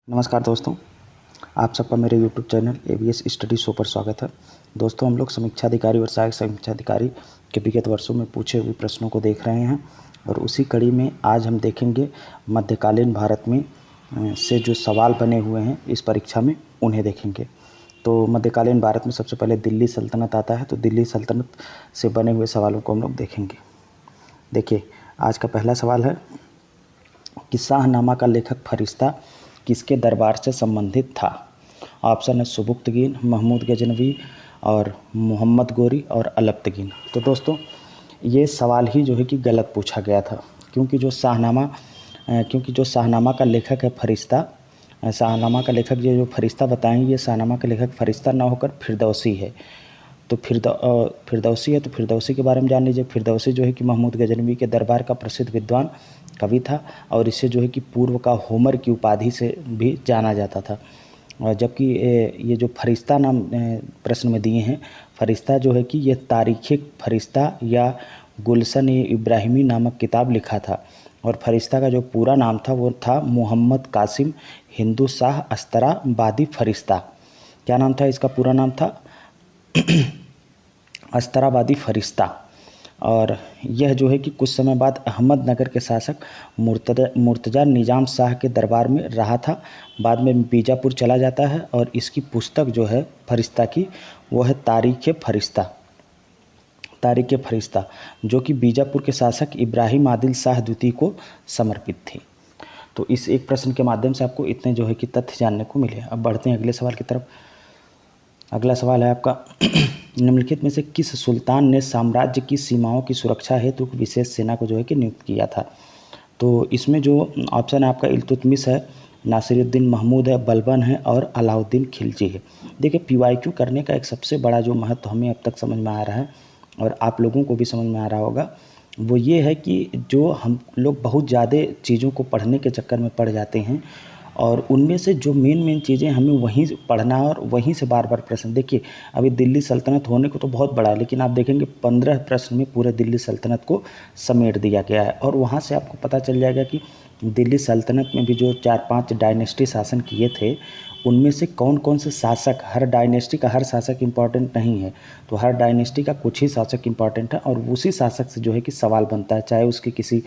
नमस्कार दोस्तों, आप सबका मेरे YouTube channel ABS study show पर स्वागत है। दोस्तों, हम लोग समीक्षा अधिकारी और सहायक समीक्षा अधिकारी के विगत वर्षों में पूछे हुए प्रश्नों को देख रहे हैं और उसी कड़ी में आज हम देखेंगे मध्यकालीन भारत में से जो सवाल बने हुए हैं इस परीक्षा में उन्हें देखेंगे। तो मध्यकालीन भारत में सबसे पहले दिल्ली सल्तनत आता है, तो दिल्ली सल्तनत से बने हुए सवालों को हम लोग देखेंगे। देखिए, आज का पहला सवाल है कि शाहनामा का लेखक फरिश्ता किसके दरबार से संबंधित था। ऑप्शन है सुबुक्तगीन, महमूद गजनवी और मोहम्मद गोरी और अलब्तगीन। तो दोस्तों, ये सवाल ही जो है कि गलत पूछा गया था, क्योंकि जो शाहनामा का लेखक है फरिश्ता, शाहनामा का लेखक ये जो फरिश्ता बताएंगे, ये शाहनामा का लेखक फरिश्ता ना होकर फिरदौसी है। तो फिरदौसी है, तो फिरदौसी के बारे में जान लीजिए। फिरदौसी जो है कि महमूद गजनवी के दरबार का प्रसिद्ध विद्वान कवि था और इसे जो है कि पूर्व का होमर की उपाधि से भी जाना जाता था। और जबकि ये जो फरिश्ता नाम प्रश्न में दिए हैं, फरिश्ता जो है कि ये तारीख़ फरिश्ता या गुलशन इब्राहिमी नामक किताब लिखा था और फरिश्ता का जो पूरा नाम था वो था मोहम्मद कासिम हिंदू शाह अस्तराबादी फरिश्ता। क्या नाम था इसका? पूरा नाम था अस्तराबादी फरिश्ता। और यह जो है कि कुछ समय बाद अहमदनगर के शासक मुर्तज़ा निज़ाम शाह के दरबार में रहा था। बाद में बीजापुर चला जाता है और इसकी पुस्तक जो है फरिश्ता की, वो है तारीख़ फरिश्ता, जो कि बीजापुर के शासक इब्राहिम आदिल शाह द्वितीय को समर्पित थी। तो इस एक प्रश्न के माध्यम से आपको इतने जो है कि तथ्य जानने को मिले। अब बढ़ते हैं अगले सवाल की तरफ। अगला सवाल है आपका निम्नलिखित में से किस सुल्तान ने साम्राज्य की सीमाओं की सुरक्षा हेतु विशेष सेना को जो है कि नियुक्त किया था। तो इसमें जो ऑप्शन है आपका इल्तुतमिश है, नासिरुद्दीन महमूद है, बलबन है और अलाउद्दीन खिलजी है। देखिए, PYQ करने का एक सबसे बड़ा जो महत्व हमें अब तक समझ में आ रहा है और आप लोगों को भी समझ में आ रहा होगा, वो ये है कि जो हम लोग बहुत ज़्यादा चीज़ों को पढ़ने के चक्कर में पड़ जाते हैं और उनमें से जो मेन चीज़ें हमें वहीं से पढ़ना है और वहीं से बार बार प्रश्न। देखिए, अभी दिल्ली सल्तनत होने को तो बहुत बड़ा है, लेकिन आप देखेंगे 15 प्रश्न में पूरे दिल्ली सल्तनत को समेट दिया गया है और वहाँ से आपको पता चल जाएगा कि दिल्ली सल्तनत में भी जो 4-5 डायनेस्टी शासन किए थे, उनमें से कौन कौन से शासक, हर डायनेस्टी का हर शासक इम्पॉर्टेंट नहीं है, तो हर डायनेस्टी का कुछ ही शासक इम्पॉर्टेंट है और उसी शासक से जो है कि सवाल बनता है, चाहे उसके किसी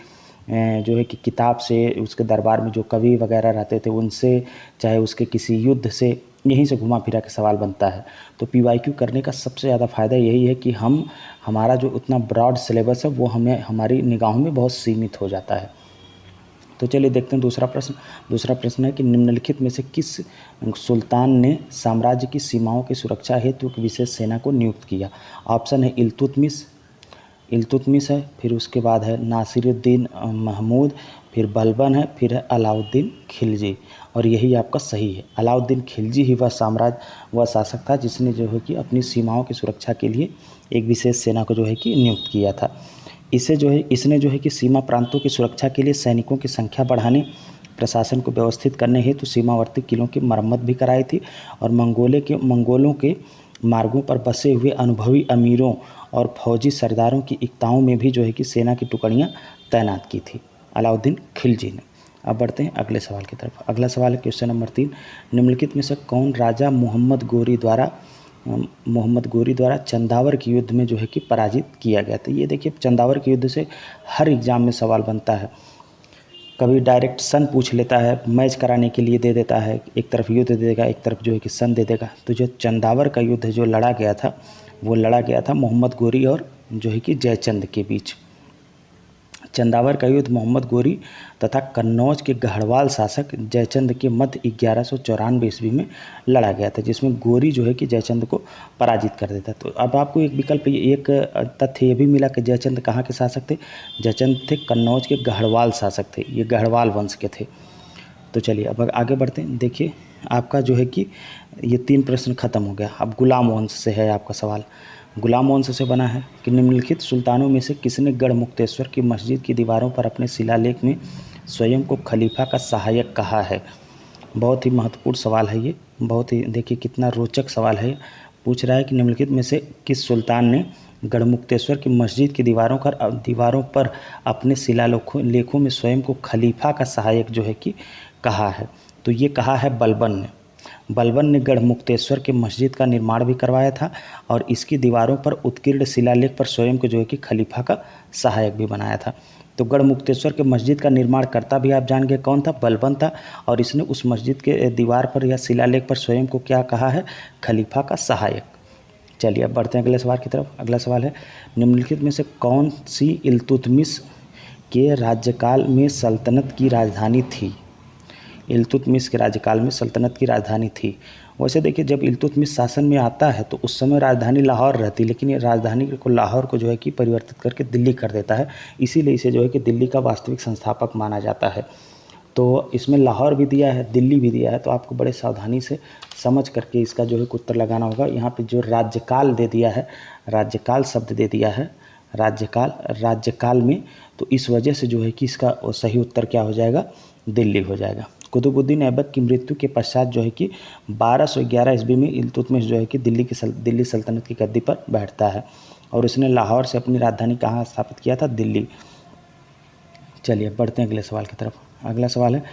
जो है कि किताब से, उसके दरबार में जो कवि वगैरह रहते थे उनसे, चाहे उसके किसी युद्ध से, यहीं से घुमा फिरा के सवाल बनता है। तो PYQ करने का सबसे ज़्यादा फ़ायदा यही है कि हमारा जो उतना ब्रॉड सिलेबस है वो हमें हमारी निगाहों में बहुत सीमित हो जाता है। तो चलिए देखते हैं दूसरा प्रश्न। दूसरा प्रश्न है कि निम्नलिखित में से किस सुल्तान ने साम्राज्य की सीमाओं की सुरक्षा हेतु एक विशेष सेना को नियुक्त किया। ऑप्शन है इल्तुतमिश है, फिर उसके बाद है नासिरुद्दीन महमूद, फिर बलबन है, फिर है अलाउद्दीन खिलजी और यही आपका सही है। अलाउद्दीन खिलजी ही वह शासक था जिसने जो है कि अपनी सीमाओं की सुरक्षा के लिए एक विशेष सेना को जो है कि नियुक्त किया था। इसने जो है कि सीमा प्रांतों की सुरक्षा के लिए सैनिकों की संख्या बढ़ाने, प्रशासन को व्यवस्थित करने हेतु सीमावर्ती किलों की मरम्मत भी कराई थी और मंगोलों के मार्गों पर बसे हुए अनुभवी अमीरों और फौजी सरदारों की एकताओं में भी जो है कि सेना की टुकड़ियां तैनात की थी अलाउद्दीन खिलजी ने। अब बढ़ते हैं अगले सवाल की तरफ। अगला सवाल है क्वेश्चन नंबर 3, निम्नलिखित में से कौन राजा मोहम्मद गोरी द्वारा चंदावर के युद्ध में जो है कि पराजित किया गया था। ये देखिए, चंदावर के युद्ध से हर एग्जाम में सवाल बनता है। कभी डायरेक्ट सन पूछ लेता है, मैच कराने के लिए दे देता है, एक तरफ युद्ध दे देगा, एक तरफ जो है कि सन दे देगा। तो जो चंदावर का युद्ध जो लड़ा गया था, वो लड़ा गया था मोहम्मद गोरी और जो है कि जयचंद के बीच। चंदावर का युद्ध मोहम्मद गोरी तथा कन्नौज के गढ़वाल शासक जयचंद के मध्य 1194 ईस्वी में लड़ा गया था, जिसमें गोरी जो है कि जयचंद को पराजित कर देता। तो अब आपको एक विकल्प, एक तथ्य ये भी मिला कि जयचंद कहाँ के शासक थे। जयचंद थे कन्नौज के गढ़वाल शासक थे, ये गढ़वाल वंश के थे। तो चलिए अब आगे बढ़ते हैं। देखिए, आपका जो है कि ये 3 प्रश्न खत्म हो गया। अब गुलाम वंश से है आपका सवाल। गुलाम वंश से बना है कि निम्नलिखित सुल्तानों में से किसने गढ़मुक्तेश्वर की मस्जिद की दीवारों पर अपने शिलालेख में स्वयं को खलीफा का सहायक कहा है। बहुत ही महत्वपूर्ण सवाल है ये, बहुत ही देखिए कितना रोचक सवाल है। पूछ रहा है कि निम्नलिखित में से किस सुल्तान ने गढ़मुक्तेश्वर की मस्जिद की दीवारों पर अपने शिलालेखों में स्वयं को खलीफा का सहायक जो है कि कहा है। तो ये कहा है बलबन ने। बलबन ने गढ़मुक्तेश्वर के मस्जिद का निर्माण भी करवाया था और इसकी दीवारों पर उत्कीर्ण शिलालेख पर स्वयं को जो है कि खलीफा का सहायक भी बनाया था। तो गढ़मुक्तेश्वर के मस्जिद का निर्माण करता भी आप जान गए कौन था, बलबन था। और इसने उस मस्जिद के दीवार पर या शिलालेख पर स्वयं को क्या कहा है, खलीफा का सहायक। चलिए अब बढ़ते हैं अगले सवाल की तरफ। अगला सवाल है, निम्नलिखित में से कौन सी इल्तुतमिश के राज्यकाल में सल्तनत की राजधानी थी। इल्तुतमिश के राज्यकाल में सल्तनत की राजधानी थी। वैसे देखिए, जब इल्तुतमिश शासन में आता है तो उस समय राजधानी लाहौर रहती, लेकिन ये राजधानी को लाहौर को जो है कि परिवर्तित करके दिल्ली कर देता है। इसीलिए इसे जो है कि दिल्ली का वास्तविक संस्थापक माना जाता है। तो इसमें लाहौर भी दिया है, दिल्ली भी दिया है, तो आपको बड़े सावधानी से समझ करके इसका जो है उत्तर लगाना होगा। यहाँ पे जो राज्यकाल दे दिया है, राज्यकाल शब्द दे दिया है, राज्यकाल में, तो इस वजह से जो है कि इसका सही उत्तर क्या हो जाएगा, दिल्ली हो जाएगा। कुतुबुद्दीन ऐबक की मृत्यु के पश्चात जो है कि 1211 ईस्वी में इल्तुतमिश जो है कि दिल्ली सल्तनत की गद्दी पर बैठता है और उसने लाहौर से अपनी राजधानी कहाँ स्थापित किया था, दिल्ली। चलिए बढ़ते हैं अगले सवाल की तरफ। अगला सवाल है,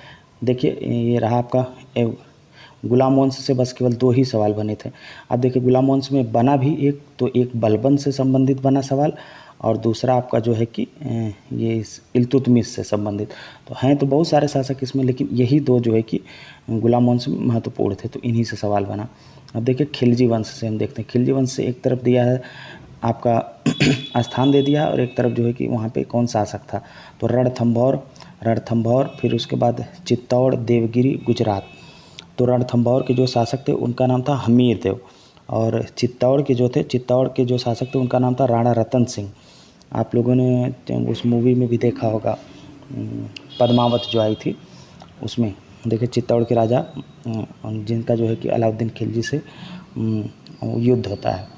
देखिए ये रहा आपका गुलाम वंश से बस केवल 2 ही सवाल बने थे। अब देखिए गुलाम वंश में बना भी एक, तो एक बलबन से संबंधित बना सवाल और दूसरा आपका जो है कि ये इल्तुतमिश से संबंधित। तो हैं तो बहुत सारे शासक इसमें, लेकिन यही 2 जो है कि गुलाम वंश में महत्वपूर्ण थे, तो इन्हीं से सवाल बना। अब देखिए खिलजी वंश से हम देखते हैं। खिलजी वंश से एक तरफ दिया है आपका स्थान दे दिया और एक तरफ जो है कि वहाँ पे कौन शासक था, तो रणथंभौर, फिर उसके बाद चित्तौड़, देवगिरी, गुजरात। तो रणथंभौर के जो शासक थे उनका नाम था हमीर देव और चित्तौड़ के जो शासक थे उनका नाम था राणा रतन सिंह। आप लोगों ने उस मूवी में भी देखा होगा, पद्मावत जो आई थी उसमें देखिए चित्तौड़ के राजा जिनका जो है कि अलाउद्दीन खिलजी से युद्ध होता है।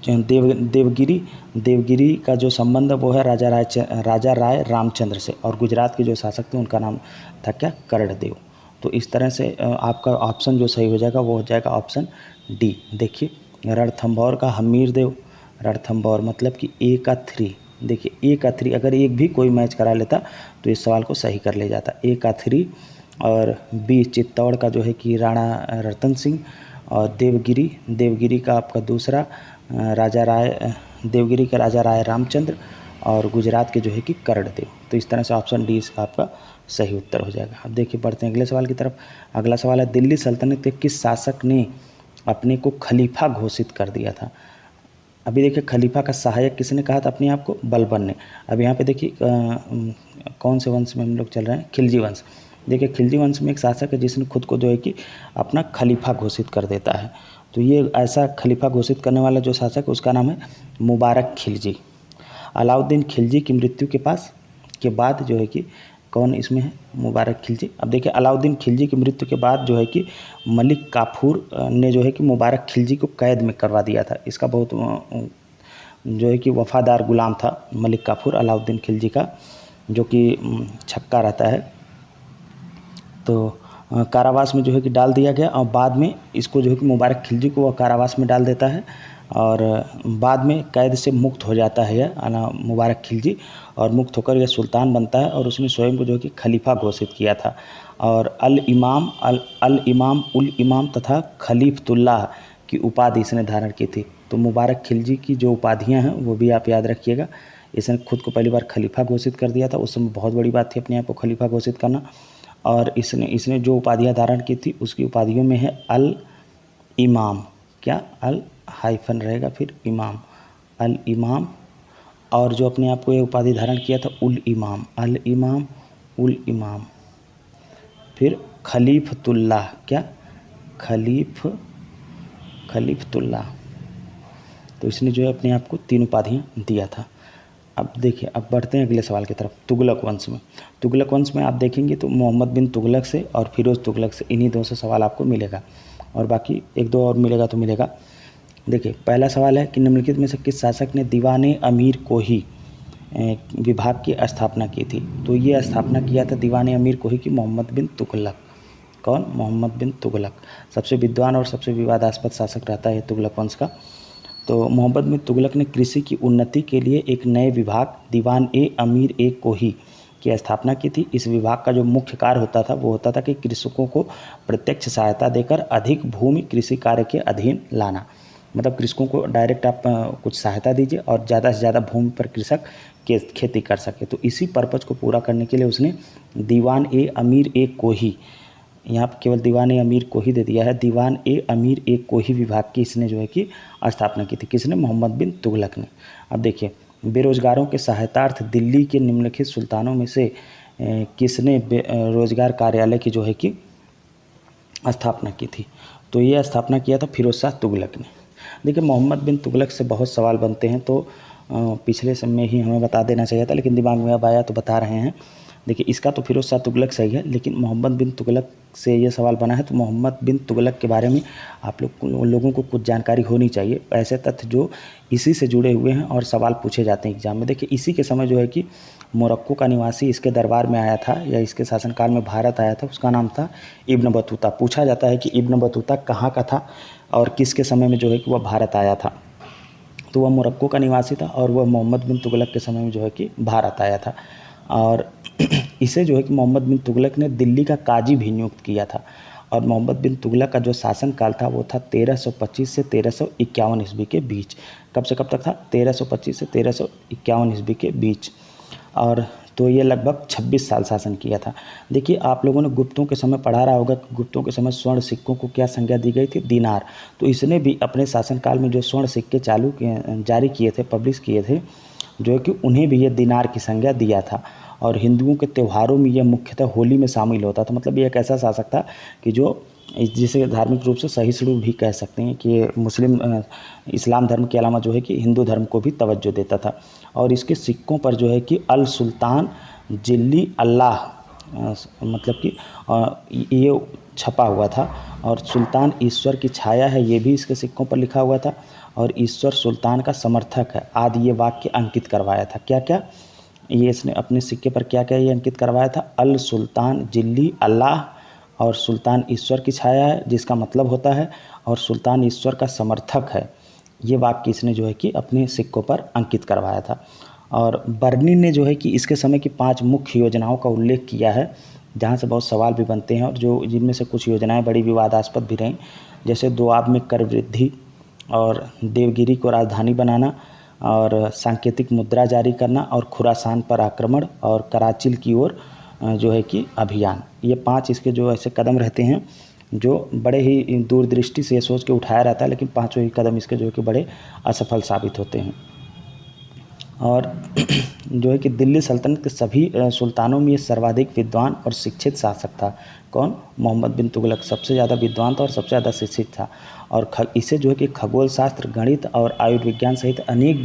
देवगिरी का जो संबंध है वो है राजा राय रामचंद्र से और गुजरात के जो शासक थे उनका नाम था क्या, कर्णदेव। तो इस तरह से आपका ऑप्शन जो सही हो जाएगा वो हो जाएगा ऑप्शन डी। देखिए रणथंभौर का हमीर देव, रणथंभौर मतलब कि ए का 3, देखिए ए का 3 अगर एक भी कोई मैच करा लेता तो इस सवाल को सही कर ले जाता। ए का 3 और बी चित्तौड़ का जो है कि राणा रतन सिंह और देवगिरी का आपका दूसरा देवगिरी के राजा राय रामचंद्र और गुजरात के जो है कि कर्णदेव। तो इस तरह से ऑप्शन डी इसका आपका सही उत्तर हो जाएगा। अब देखिए बढ़ते हैं अगले सवाल की तरफ। अगला सवाल है, दिल्ली सल्तनत के किस शासक ने अपने को खलीफा घोषित कर दिया था। अभी देखिए खलीफा का सहायक किसने कहा था अपने आप को, बलबन ने। अब यहाँ पे देखिए कौन से वंश में हम लोग चल रहे हैं, खिलजी वंश। देखिए खिलजी वंश में एक शासक है जिसने खुद को जो है कि अपना खलीफा घोषित कर देता है। तो ये ऐसा खलीफा घोषित करने वाला जो शासक है उसका नाम है मुबारक खिलजी। अलाउद्दीन खिलजी की मृत्यु के बाद जो है कि कौन इसमें है, मुबारक खिलजी। अब देखिए अलाउद्दीन खिलजी की मृत्यु के बाद जो है कि मलिक काफूर ने जो है कि मुबारक खिलजी को कैद में करवा दिया था। इसका बहुत जो है कि वफादार गुलाम था मलिक काफूर अलाउद्दीन खिलजी का, जो कि छक्का रहता है। तो कारावास में जो है कि डाल दिया गया और बाद में इसको जो है कि मुबारक खिलजी को वह कारावास में डाल देता है और बाद में कैद से मुक्त हो जाता है यह मुबारक खिलजी और मुक्त होकर यह सुल्तान बनता है और उसने स्वयं को जो है कि खलीफा घोषित किया था और अल इमाम तथा खलीफतुल्लाह की उपाधि इसने धारण की थी। तो मुबारक खिलजी की जो उपाधियां हैं वो भी आप याद रखिएगा। इसने खुद को पहली बार खलीफा घोषित कर दिया था, उस समय बहुत बड़ी बात थी अपने आप को खलीफा घोषित करना। और इसने जो उपाधियां धारण की थी उसकी उपाधियों में है अल इमाम, क्या अल हाइफन रहेगा फिर इमाम, अल इमाम। और जो अपने आप को ये उपाधि धारण किया था उल इमाम, अल इमाम उल इमाम। फिर खलीफतुल्लाह, क्या खलीफतुल्लाह। तो इसने जो है अपने आप को 3 उपाधियाँ दिया था। अब देखिए अब बढ़ते हैं अगले सवाल की तरफ। तुगलक वंश में, तुगलक वंश में आप देखेंगे तो मोहम्मद बिन तुगलक से और फिरोज़ तुगलक से, इन्हीं 2 से सवाल आपको मिलेगा और बाकी 1-2 और मिलेगा तो मिलेगा। देखिए पहला सवाल है कि निम्नलिखित में से किस शासक ने दीवाने अमीर कोही विभाग की स्थापना की थी। तो ये स्थापना किया था दीवाने अमीर कोही की मोहम्मद बिन तुगलक। कौन, मोहम्मद बिन तुगलक। सबसे विद्वान और सबसे विवादास्पद शासक रहता है तुगलक वंश का। तो मोहम्मद बिन तुगलक ने कृषि की उन्नति के लिए एक नए विभाग दीवान ए अमीर ए कोही की स्थापना की थी। इस विभाग का जो मुख्य कार्य होता था वो होता था कि कृषकों को प्रत्यक्ष सहायता देकर अधिक भूमि कृषि कार्य के अधीन लाना। मतलब कृषकों को डायरेक्ट आप कुछ सहायता दीजिए और ज़्यादा से ज़्यादा भूमि पर कृषक खेती कर सके। तो इसी पर्पज़ को पूरा करने के लिए उसने दीवान ए अमीर ए कोही, यहाँ पर केवल दीवान ए अमीर कोही दे दिया है, दीवान ए अमीर ए कोही विभाग की इसने जो है कि स्थापना की थी। किसने? मोहम्मद बिन तुगलक ने। अब देखिए, बेरोजगारों के सहायतार्थ दिल्ली के निम्नलिखित सुल्तानों में से किसने रोजगार कार्यालय की जो है कि स्थापना की थी? तो ये स्थापना किया था फिरोज शाह तुगलक ने। देखिए, मोहम्मद बिन तुगलक से बहुत सवाल बनते हैं, तो पिछले समय ही हमें बता देना चाहिए था, लेकिन दिमाग में अब आया तो बता रहे हैं। देखिए, इसका तो फिरोज शाह तुगलक सही है, लेकिन मोहम्मद बिन तुगलक से ये सवाल बना है, तो मोहम्मद बिन तुगलक के बारे में आप लोगों को कुछ जानकारी होनी चाहिए, ऐसे तथ्य जो इसी से जुड़े हुए हैं और सवाल पूछे जाते हैं एग्जाम में। देखिए, इसी के समय जो है कि मोरक्को का निवासी इसके दरबार में आया था या इसके शासनकाल में भारत आया था, उसका नाम था इब्न बतूता। पूछा जाता है कि इब्न बतूता कहाँ का था और किसके समय में जो है कि वह भारत आया था। तो वह मोरक्को का निवासी था और वह मोहम्मद बिन तुगलक के समय में जो है कि भारत आया था। और इसे जो है कि मोहम्मद बिन तुगलक ने दिल्ली का काजी भी नियुक्त किया था। और मोहम्मद बिन तुगलक का जो शासनकाल था वो था 1325 से 1351 ईस्वी के बीच। कब से कब तक था? 1325 से 1351 ईस्वी के बीच। और तो ये लगभग 26 साल शासन किया था। देखिए, आप लोगों ने गुप्तों के समय पढ़ा रहा होगा कि गुप्तों के समय स्वर्ण सिक्कों को क्या संज्ञा दी गई थी? दिनार। तो इसने भी अपने शासनकाल में जो स्वर्ण सिक्के जारी किए थे, पब्लिश किए थे, जो है कि उन्हें भी ये दिनार की संज्ञा दिया था। और हिंदुओं के त्योहारों में यह मुख्यतः होली में शामिल होता था। मतलब ये एक ऐसा शासक था कि जो जिसे धार्मिक रूप से सहिष्णु भी कह सकते हैं कि इस्लाम धर्म के अलावा जो है कि हिंदू धर्म को भी तवज्जो देता था। और इसके सिक्कों पर जो है कि अल सुल्तान जिल्ली अल्लाह मतलब कि ये छपा हुआ था। और सुल्तान ईश्वर की छाया है, ये भी इसके सिक्कों पर लिखा हुआ था। और ईश्वर सुल्तान का समर्थक है आदि ये वाक्य अंकित करवाया था। क्या क्या ये इसने अपने सिक्के पर क्या क्या ये अंकित करवाया था? अल सुल्तान जिल्ली अल्लाह, और सुल्तान ईश्वर की छाया है जिसका मतलब होता है, और सुल्तान ईश्वर का समर्थक है। ये वाक्य इसने जो है कि अपने सिक्कों पर अंकित करवाया था। और बर्नी ने जो है कि इसके समय की 5 मुख्य योजनाओं का उल्लेख किया है, जहाँ से बहुत सवाल भी बनते हैं और जो जिनमें से कुछ योजनाएं बड़ी विवादास्पद भी रहीं। जैसे दोआब में कर वृद्धि, और देवगिरी को राजधानी बनाना, और सांकेतिक मुद्रा जारी करना, और खुरासान पर आक्रमण, और कराचिल की ओर जो है कि अभियान। ये 5 इसके जो ऐसे कदम रहते हैं जो बड़े ही दूरदृष्टि से सोच के उठाया रहता है, लेकिन 5 ही कदम इसके जो है कि बड़े असफल साबित होते हैं। और जो है कि दिल्ली सल्तनत के सभी सुल्तानों में ये सर्वाधिक विद्वान और शिक्षित शासक था। कौन? मोहम्मद बिन तुगलक सबसे ज़्यादा विद्वान था और सबसे ज़्यादा शिक्षित था। और इसे जो है कि खगोल शास्त्र, गणित और आयुर्विज्ञान सहित अनेक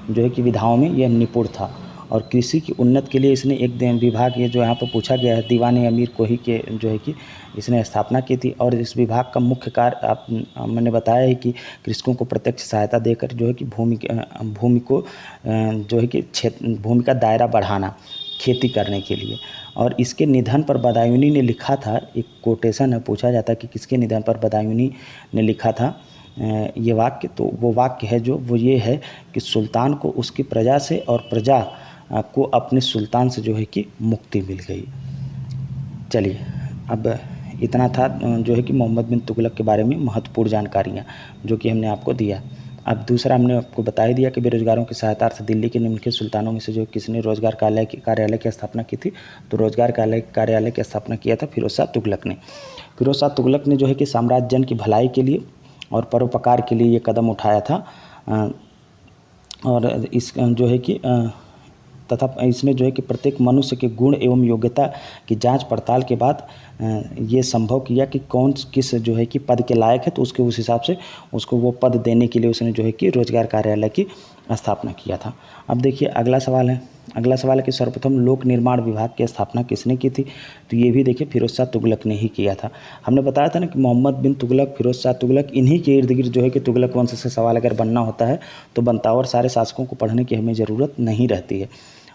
जो है कि विधाओं में यह निपुण था। और कृषि की उन्नति के लिए इसने एक विभाग, ये जो यहाँ पर पूछा गया है, दीवान अमीर कोही के जो है कि इसने स्थापना की थी। और इस विभाग का मुख्य कार्य मैंने बताया है कि कृषकों को प्रत्यक्ष सहायता देकर जो है कि भूमि को जो है कि भूमि का दायरा बढ़ाना खेती करने के लिए। और इसके निधन पर बदायूनी ने लिखा था, एक कोटेशन है, पूछा जाता है कि किसके निधन पर बदायूनी ने लिखा था ये वाक्य। तो वो वाक्य है जो वो ये है कि सुल्तान को उसकी प्रजा से और प्रजा को अपने सुल्तान से जो है कि मुक्ति मिल गई। चलिए, अब इतना था जो है कि मोहम्मद बिन तुगलक के बारे में महत्वपूर्ण जानकारियाँ जो कि हमने आपको दिया। अब दूसरा हमने आपको बता ही दिया कि बेरोजगारों की सहायतार्थ दिल्ली के निम्नलिखित सुल्तानों में से जो किसने रोजगार कार्यालय की स्थापना की थी? तो रोजगार कार्यालय की स्थापना किया था फिरोज शाह तुगलक ने। फिरोज शाह तुगलक ने जो है कि साम्राज्य जन की भलाई के लिए और परोपकार के लिए ये कदम उठाया था। और इस जो है कि तथा इसने जो है कि प्रत्येक मनुष्य के गुण एवं योग्यता की जांच पड़ताल के बाद ये संभव किया कि कौन किस जो है कि पद के लायक है, तो उसके उस हिसाब से उसको वो पद देने के लिए उसने जो है कि रोजगार कार्यालय की स्थापना किया था। अब देखिए, अगला सवाल है कि सर्वप्रथम लोक निर्माण विभाग की स्थापना किसने की थी? तो ये भी देखिए फिरोज शाह तुगलक ने ही किया था। हमने बताया था ना कि मोहम्मद बिन तुगलक, फिरोज शाह तुगलक, इन्हीं के इर्द गिर्द जो है कि तुगलक वंश से सवाल अगर बनना होता है तो बनता है, और सारे शासकों को पढ़ने की हमें ज़रूरत नहीं रहती है।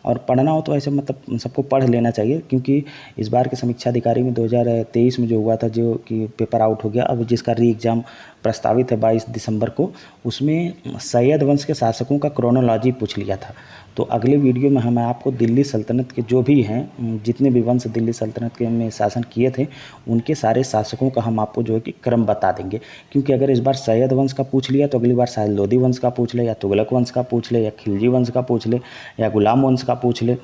और पढ़ना हो तो ऐसे मतलब सबको पढ़ लेना चाहिए, क्योंकि इस बार के समीक्षा अधिकारी में 2023 में जो हुआ था, जो कि पेपर आउट हो गया, अब जिसका री एग्ज़ाम प्रस्तावित है 22 दिसंबर को, उसमें सैयद वंश के शासकों का क्रोनोलॉजी पूछ लिया था। तो अगले वीडियो में हम आपको दिल्ली सल्तनत के जो भी हैं, जितने भी वंश दिल्ली सल्तनत के में शासन किए थे, उनके सारे शासकों का हम आपको जो है कि क्रम बता देंगे। क्योंकि अगर इस बार सैयद वंश का पूछ लिया तो अगली बार शायद लोधी वंश का पूछ ले, या तुगलक वंश का पूछ ले, या खिलजी वंश का पूछ ले, या गुलाम वंश का पूछ ले।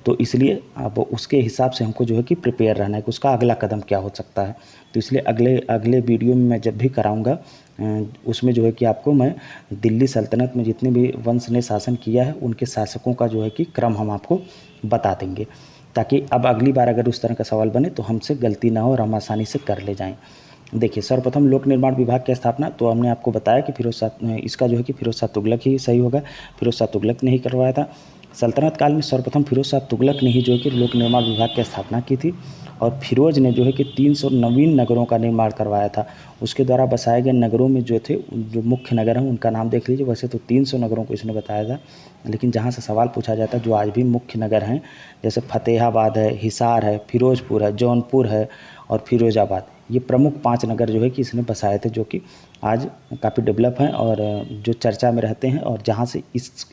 तो इसलिए अब उसके हिसाब से हमको जो है कि प्रिपेयर रहना है कि उसका अगला कदम क्या हो सकता है। तो इसलिए अगले वीडियो में मैं जब भी कराऊंगा उसमें जो है कि आपको मैं दिल्ली सल्तनत में जितने भी वंश ने शासन किया है उनके शासकों का जो है कि क्रम हम आपको बता देंगे, ताकि अब अगली बार अगर उस तरह का सवाल बने तो हमसे गलती ना हो और हम आसानी से कर ले जाएँ। देखिए, सर्वप्रथम लोक निर्माण विभाग की स्थापना तो हमने आपको बताया कि इसका जो है कि फिरोज शाह तुगलक ही सही होगा। फिरोज शाह तुगलक ने ही करवाया था। सल्तनत काल में सर्वप्रथम फिरोज शाह तुगलक ने ही जो है कि लोक निर्माण विभाग की स्थापना की थी, और फिरोज ने जो है कि 300 नवीन नगरों का निर्माण करवाया था। उसके द्वारा बसाए गए नगरों में जो थे, जो मुख्य नगर हैं उनका नाम देख लीजिए। वैसे तो 300 नगरों को इसने बताया था, लेकिन जहाँ से सवाल पूछा जाता है जो आज भी मुख्य नगर हैं, जैसे फतेहाबाद है, हिसार है, फिरोजपुर है, जौनपुर है और फिरोजाबाद, ये प्रमुख 5 नगर जो है कि इसने बसाए थे, जो कि आज काफ़ी डेवलप हैं और जो चर्चा में रहते हैं, और जहाँ से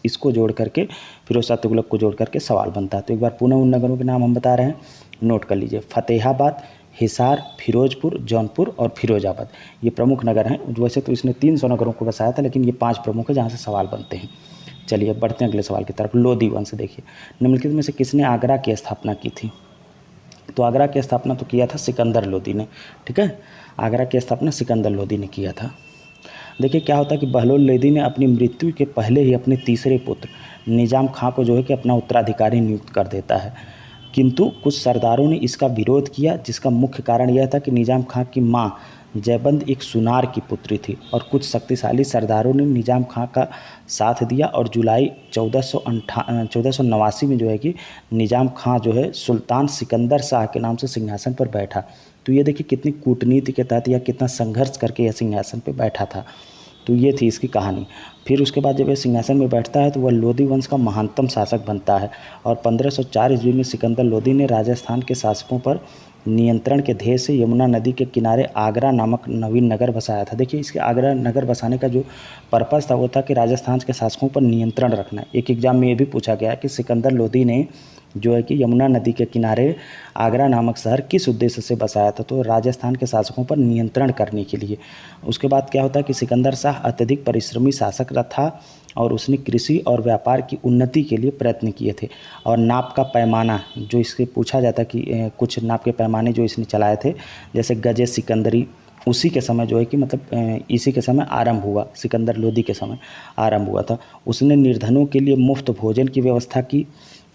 इसको जोड़ करके फिरोज शाह तुगलक को जोड़ करके सवाल बनता है। तो एक बार पुनः उन नगरों के नाम हम बता रहे हैं, नोट कर लीजिए। फतेहाबाद, हिसार, फिरोजपुर, जौनपुर और फिरोजाबाद, ये प्रमुख नगर हैं। वैसे तो इसने 300 नगरों को बसाया था, लेकिन ये 5 प्रमुख हैं जहाँ से सवाल बनते हैं। चलिए अब बढ़ते हैं अगले सवाल की तरफ। लोधी वंश देखिए, निम्नलिखित में से किसने आगरा की स्थापना की थी? तो आगरा की स्थापना तो किया था सिकंदर लोधी ने। ठीक है, आगरा की स्थापना सिकंदर लोधी ने किया था। देखिए क्या होता है कि बहलोल लोधी ने अपनी मृत्यु के पहले ही अपने तीसरे पुत्र निजाम खां को जो है कि अपना उत्तराधिकारी नियुक्त कर देता है, किंतु कुछ सरदारों ने इसका विरोध किया, जिसका मुख्य कारण यह था कि निजाम खां की मां जयबंद एक सुनार की पुत्री थी, और कुछ शक्तिशाली सरदारों ने निजाम खां का साथ दिया, और जुलाई 1489 में जो है कि निजाम खां जो है सुल्तान सिकंदर शाह के नाम से सिंहासन पर बैठा। तो ये देखिए कितनी कूटनीति के तहत या कितना संघर्ष करके यह सिंहासन पर बैठा था। तो ये थी इसकी कहानी। फिर उसके बाद जब ये सिंहासन में बैठता है तो वह लोधी वंश का महानतम शासक बनता है, और 1504 ईस्वी में सिकंदर लोधी ने राजस्थान के शासकों पर नियंत्रण के ध्येय से यमुना नदी के किनारे आगरा नामक नवीन नगर बसाया था। देखिए इसके आगरा नगर बसाने का जो पर्पज़ था वो था कि राजस्थान के शासकों पर नियंत्रण रखना। एक एग्जाम में ये भी पूछा गया कि सिकंदर लोधी ने जो है कि यमुना नदी के किनारे आगरा नामक शहर किस उद्देश्य से बसाया था? तो राजस्थान के शासकों पर नियंत्रण करने के लिए। उसके बाद क्या होता है कि सिकंदर शाह अत्यधिक परिश्रमी शासक था, और उसने कृषि और व्यापार की उन्नति के लिए प्रयत्न किए थे। और नाप का पैमाना जो इससे पूछा जाता कि कुछ नाप के पैमाने जो इसने चलाए थे, जैसे गजे सिकंदरी, उसी के समय जो है कि मतलब इसी के समय आरंभ हुआ, सिकंदर लोधी के समय आरंभ हुआ था। उसने निर्धनों के लिए मुफ्त भोजन की व्यवस्था की।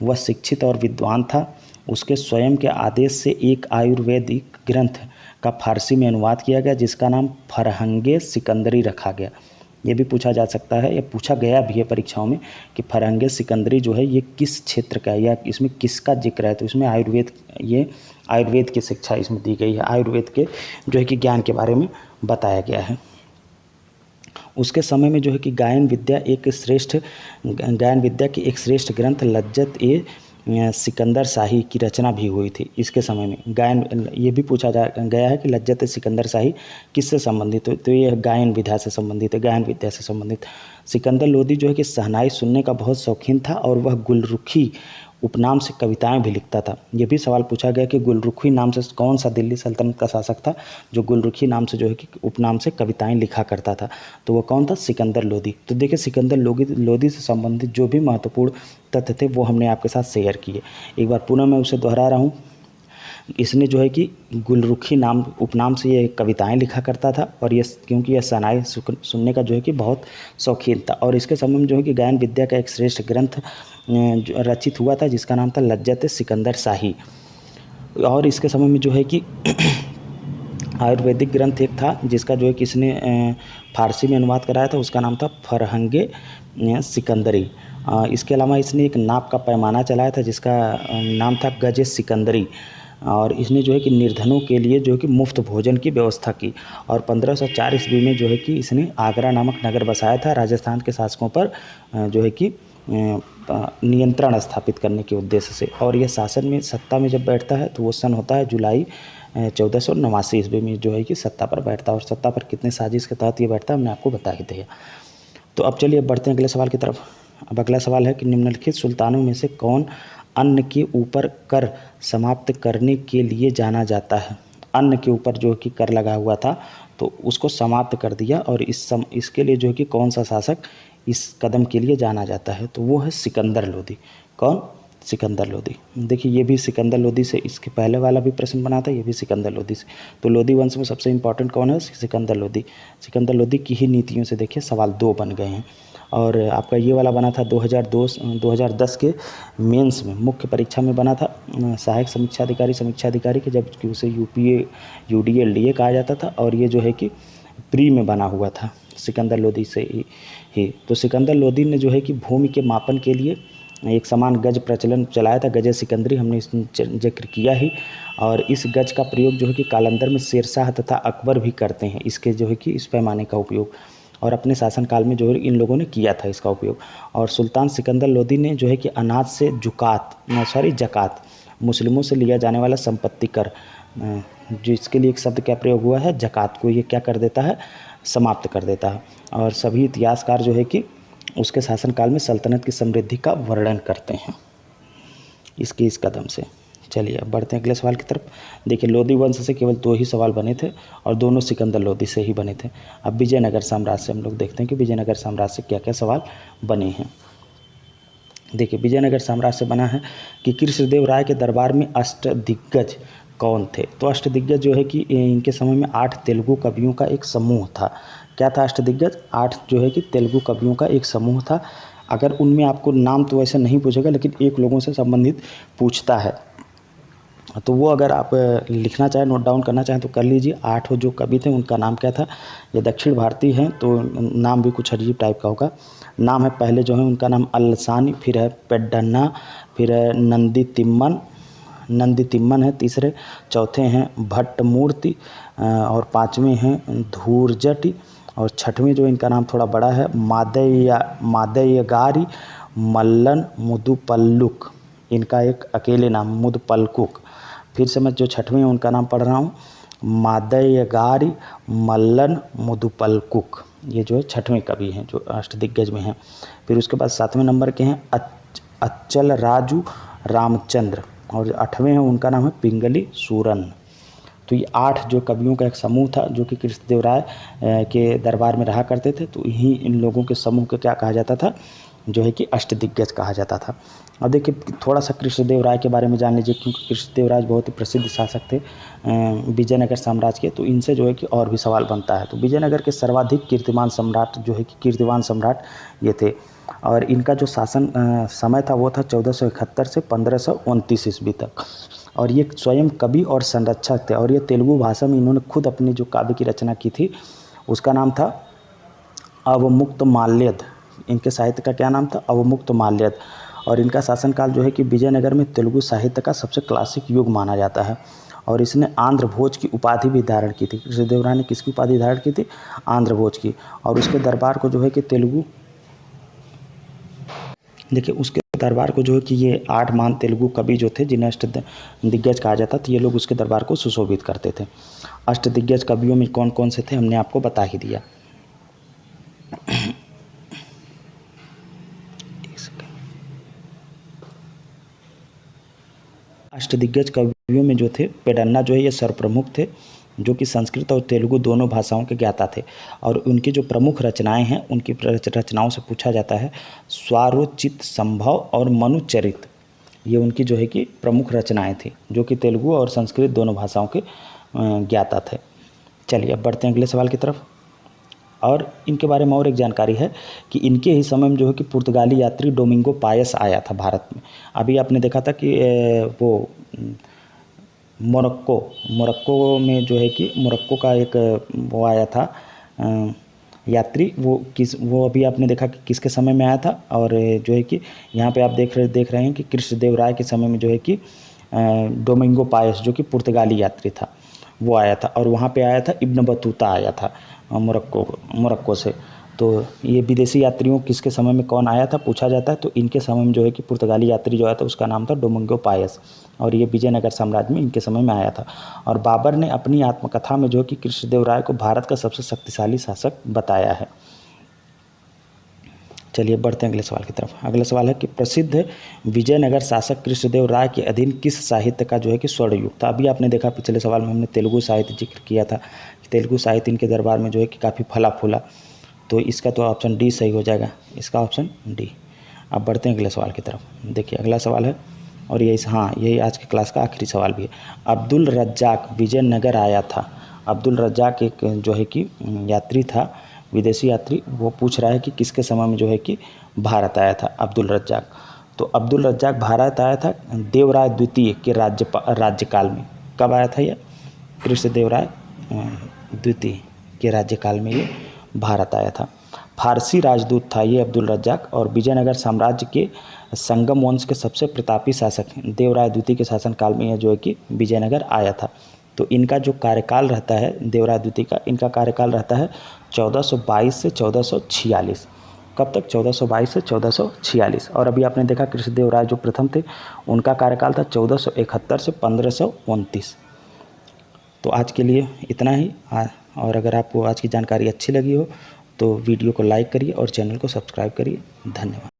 वह शिक्षित और विद्वान था। उसके स्वयं के आदेश से एक आयुर्वेदिक ग्रंथ का फारसी में अनुवाद किया गया, जिसका नाम फरहंगे सिकंदरी रखा गया। ये भी पूछा जा सकता है, या पूछा गया भी है परीक्षाओं में कि फरहंगे सिकंदरी जो है ये किस क्षेत्र का है या इसमें किसका जिक्र है? तो इसमें आयुर्वेद की शिक्षा इसमें दी गई है, आयुर्वेद के जो है कि ज्ञान के बारे में बताया गया है। उसके समय में जो है कि गायन विद्या की एक श्रेष्ठ ग्रंथ लज्जत ए सिकंदर शाही की रचना भी हुई थी। इसके समय में गायन, ये भी पूछा गया है कि लज्जत ए सिकंदर शाही किससे संबंधित है? तो ये गायन विधा से संबंधित है, गायन विद्या से संबंधित। सिकंदर लोधी जो है कि शहनाई सुनने का बहुत शौकीन था, और वह गुलरुखी उपनाम से कविताएं भी लिखता था। ये भी सवाल पूछा गया कि गुलरुखी नाम से कौन सा दिल्ली सल्तनत का शासक था जो गुलरुखी नाम से जो है कि उपनाम से कविताएं लिखा करता था? तो वो कौन था? सिकंदर लोधी। तो देखिए सिकंदर लोधी से संबंधित जो भी महत्वपूर्ण तथ्य थे वो हमने आपके साथ शेयर किए। एक बार पुनः मैं उसे दोहरा रहा हूँ। इसने जो है कि गुलरुखी नाम उपनाम से ये कविताएं लिखा करता था, और ये क्योंकि यह शहनाई सुनने का जो है कि बहुत शौकीन था, और इसके समय में जो है कि गायन विद्या का एक श्रेष्ठ ग्रंथ रचित हुआ था, जिसका नाम था लज्जत सिकंदर शाही। और इसके समय में जो है कि आयुर्वेदिक ग्रंथ एक था जिसका जो है कि इसने फारसी में अनुवाद कराया था, उसका नाम था फरहंगे सिकंदरी। इसके अलावा इसने एक नाप का पैमाना चलाया था जिसका नाम था गजे सिकंदरी, और इसने जो है कि निर्धनों के लिए जो है कि मुफ्त भोजन की व्यवस्था की। और 1504 ईस्वी में जो है कि इसने आगरा नामक नगर बसाया था राजस्थान के शासकों पर जो है कि नियंत्रण स्थापित करने के उद्देश्य से। और यह शासन में सत्ता में जब बैठता है तो वो सन होता है जुलाई 1489 ईस्वी में जो है कि सत्ता पर बैठता है। और सत्ता पर कितने साजिश के तहत ये बैठता है हमने आपको बता ही दिया। तो अब चलिए बढ़ते हैं अगले सवाल की तरफ। अब अगला सवाल है कि निम्नलिखित सुल्तानों में से कौन अन्न के ऊपर कर समाप्त करने के लिए जाना जाता है। अन्न के ऊपर जो कि कर लगा हुआ था तो उसको समाप्त कर दिया, और इसके लिए जो है कि कौन सा शासक इस कदम के लिए जाना जाता है, तो वो है सिकंदर लोदी। कौन? सिकंदर लोदी। देखिए ये भी सिकंदर लोदी से, इसके पहले वाला भी प्रश्न बना था, ये भी सिकंदर लोदी से। तो लोदी वंश में सबसे इंपॉर्टेंट कौन है? सिकंदर लोदी। सिकंदर लोदी की ही नीतियों से देखिए सवाल 2 बन गए हैं। और आपका ये वाला बना था 2010 के मेंस में, मुख्य परीक्षा में बना था, सहायक समीक्षा अधिकारी के, जबकि उसे यूपीए यूडीए एलडीए कहा जाता था। और ये जो है कि प्री में बना हुआ था सिकंदर लोदी से ही। तो सिकंदर लोदी ने जो है कि भूमि के मापन के लिए एक समान गज प्रचलन चलाया था, गज सिकंदरी, हमने इसमें जिक्र किया ही। और इस गज का प्रयोग जो है कि कालांतर में शेरशाह तथा अकबर भी करते हैं, इसके जो है कि इस पैमाने का उपयोग, और अपने शासनकाल में जो है इन लोगों ने किया था इसका उपयोग। और सुल्तान सिकंदर लोदी ने जो है कि अनाज से जकात, मुस्लिमों से लिया जाने वाला संपत्ति कर, जिसके लिए एक शब्द क्या प्रयोग हुआ है? जकात को ये क्या कर देता है? समाप्त कर देता है। और सभी इतिहासकार जो है कि उसके शासनकाल में सल्तनत की समृद्धि का वर्णन करते हैं इसके इस कदम से। चलिए अब बढ़ते हैं अगले सवाल की तरफ। देखिए लोदी वंश से केवल 2 ही सवाल बने थे, और दोनों सिकंदर लोदी से ही बने थे। अब विजयनगर साम्राज्य से हम लोग देखते हैं कि विजयनगर साम्राज्य से क्या क्या सवाल बने हैं। देखिए विजयनगर साम्राज्य से बना है कि कृष्णदेव राय के दरबार में अष्टदिग्गज कौन थे। तो अष्टदिग्गज जो है कि इनके समय में 8 तेलुगु कवियों का एक समूह था। क्या था अष्टदिग्गज? 8 जो है कि तेलुगु कवियों का एक समूह था। अगर उनमें आपको नाम तो वैसे नहीं पूछेगा, लेकिन एक लोगों से संबंधित पूछता है, तो वो अगर आप लिखना चाहें, नोट डाउन करना चाहें तो कर लीजिए। 8 जो कवि थे उनका नाम क्या था? ये दक्षिण भारतीय हैं तो नाम भी कुछ अजीब टाइप का होगा। नाम है, पहले जो है उनका नाम अल्लसानी, फिर है पेड्डन्ना, फिर है नंदी तिम्मन है तीसरे, चौथे हैं भट्टमूर्ति, और 5वें हैं धूर्जटी, और 6वें जो इनका नाम थोड़ा बड़ा है मादयगारी मल्लन मुदुपल्लुक। इनका एक अकेले नाम मुदपल्कुक। फिर से मैं जो 6वें उनका नाम पढ़ रहा हूँ, मादयगारी मल्लन मुदुपल्कुक। ये जो है 6वें कवि हैं जो अष्टदिग्गज में हैं। फिर उसके बाद 7वें नंबर के हैं अच्चल राजू रामचंद्र, और 8वें हैं उनका नाम है पिंगली सूरन। तो ये 8 जो कवियों का एक समूह था जो कि कृष्णदेव राय के दरबार में रहा करते थे। तो यही इन लोगों के समूह को क्या कहा जाता था? जो है कि अष्टदिग्गज कहा जाता था। अब देखिए थोड़ा सा कृष्णदेव राय के बारे में जान लीजिए, क्योंकि कृष्णदेव राय बहुत ही प्रसिद्ध शासक थे विजयनगर साम्राज्य के। तो इनसे जो है कि और भी सवाल बनता है। तो विजयनगर के सर्वाधिक कीर्तिमान सम्राट जो है कि कीर्तिवान सम्राट ये थे, और इनका जो शासन समय था वो था 1471 से 1529 ईस्वी तक। और ये स्वयं कवि और संरक्षक थे, और ये तेलुगु भाषा में इन्होंने खुद अपनी जो काव्य की रचना की थी उसका नाम था अवमुक्तमाल्यद। इनके साहित्य का क्या नाम था? अवमुक्तमाल्यद। और इनका शासनकाल जो है कि विजयनगर में तेलुगु साहित्य का सबसे क्लासिक युग माना जाता है। और इसने आंध्र भोज की उपाधि भी धारण की थी। कृष्णदेव राय ने किसकी उपाधि धारण की थी? आंध्र भोज की। और उसके दरबार को जो है कि तेलुगु, देखिए उसके दरबार को जो है कि ये 8 महान तेलुगु कवि जो थे जिन्हें अष्टदिग्गज कहा जाता था, ये लोग उसके दरबार को सुशोभित करते थे। अष्टदिग्गज कवियों में कौन कौन से थे हमने आपको बता ही दिया। अष्टदिग्गज कवियों में जो थे, पेडन्ना जो है ये सर्वप्रमुख थे, जो कि संस्कृत और तेलुगु दोनों भाषाओं के ज्ञाता थे। और उनकी जो प्रमुख रचनाएं हैं, उनकी रचनाओं से पूछा जाता है स्वारोचित संभव और मनुचरित। ये उनकी जो है कि प्रमुख रचनाएं थी, जो कि तेलुगु और संस्कृत दोनों भाषाओं के ज्ञाता थे। चलिए अब बढ़ते हैं अगले सवाल की तरफ। और इनके बारे में और एक जानकारी है कि इनके ही समय में जो है कि पुर्तगाली यात्री डोमिंगो पायस आया था भारत में। अभी आपने देखा था कि वो मोरक्को में जो है कि मोरक्को का एक वो आया था यात्री, वो अभी आपने देखा कि किसके समय में आया था। और जो है कि यहाँ पे आप देख रहे हैं कि कृष्णदेव राय के समय में जो है कि डोमिंगो पायस जो कि पुर्तगाली यात्री था वो आया था। और वहाँ पे आया था इब्न बतूता आया था मोरक्को से। तो ये विदेशी यात्रियों किसके समय में कौन आया था पूछा जाता है, तो इनके समय में जो है कि पुर्तगाली यात्री जो आया था उसका नाम था डोमिंगो पायस, और ये विजयनगर साम्राज्य में इनके समय में आया था। और बाबर ने अपनी आत्मकथा में जो है कि कृष्णदेव राय को भारत का सबसे शक्तिशाली शासक बताया है। चलिए बढ़ते हैं अगले सवाल की तरफ। अगला सवाल है कि प्रसिद्ध विजयनगर शासक कृष्णदेव राय के अधीन किस साहित्य का जो है कि स्वर्ण युग था। अभी आपने देखा पिछले सवाल में हमने तेलुगु साहित्य जिक्र किया था कि तेलुगु साहित्य इनके दरबार में जो है कि काफ़ी फला फूला, तो इसका तो ऑप्शन डी सही हो जाएगा, इसका ऑप्शन डी। अब बढ़ते हैं अगले सवाल की तरफ। देखिए अगला सवाल है, और यही आज के क्लास का आखिरी सवाल भी है। अब्दुल रज्जाक विजयनगर आया था। अब्दुल रज्जाक एक जो है कि यात्री था, विदेशी यात्री, वो पूछ रहा है कि किसके समय में जो है कि भारत आया था अब्दुल रज्जाक। तो अब्दुल रज्जाक भारत आया था देवराय द्वितीय के राज्यकाल में। कब आया था ये? कृष्णदेवराय द्वितीय के राज्यकाल में ये भारत आया था। फारसी राजदूत था ये अब्दुल रज्जाक, और विजयनगर साम्राज्य के संगम वंश के सबसे प्रतापी शासक देवराय द्वितीय के शासनकाल में यह जो है कि विजयनगर आया था। तो इनका जो कार्यकाल रहता है देवराय द्वितीय का, इनका कार्यकाल रहता है 1422 से 1446। कब तक? 1422 से 1446। और अभी आपने देखा कृष्णदेव राय जो प्रथम थे उनका कार्यकाल था 1471 से 1529। तो आज के लिए इतना ही। और अगर आपको आज की जानकारी अच्छी लगी हो तो वीडियो को लाइक करिए और चैनल को सब्सक्राइब करिए। धन्यवाद।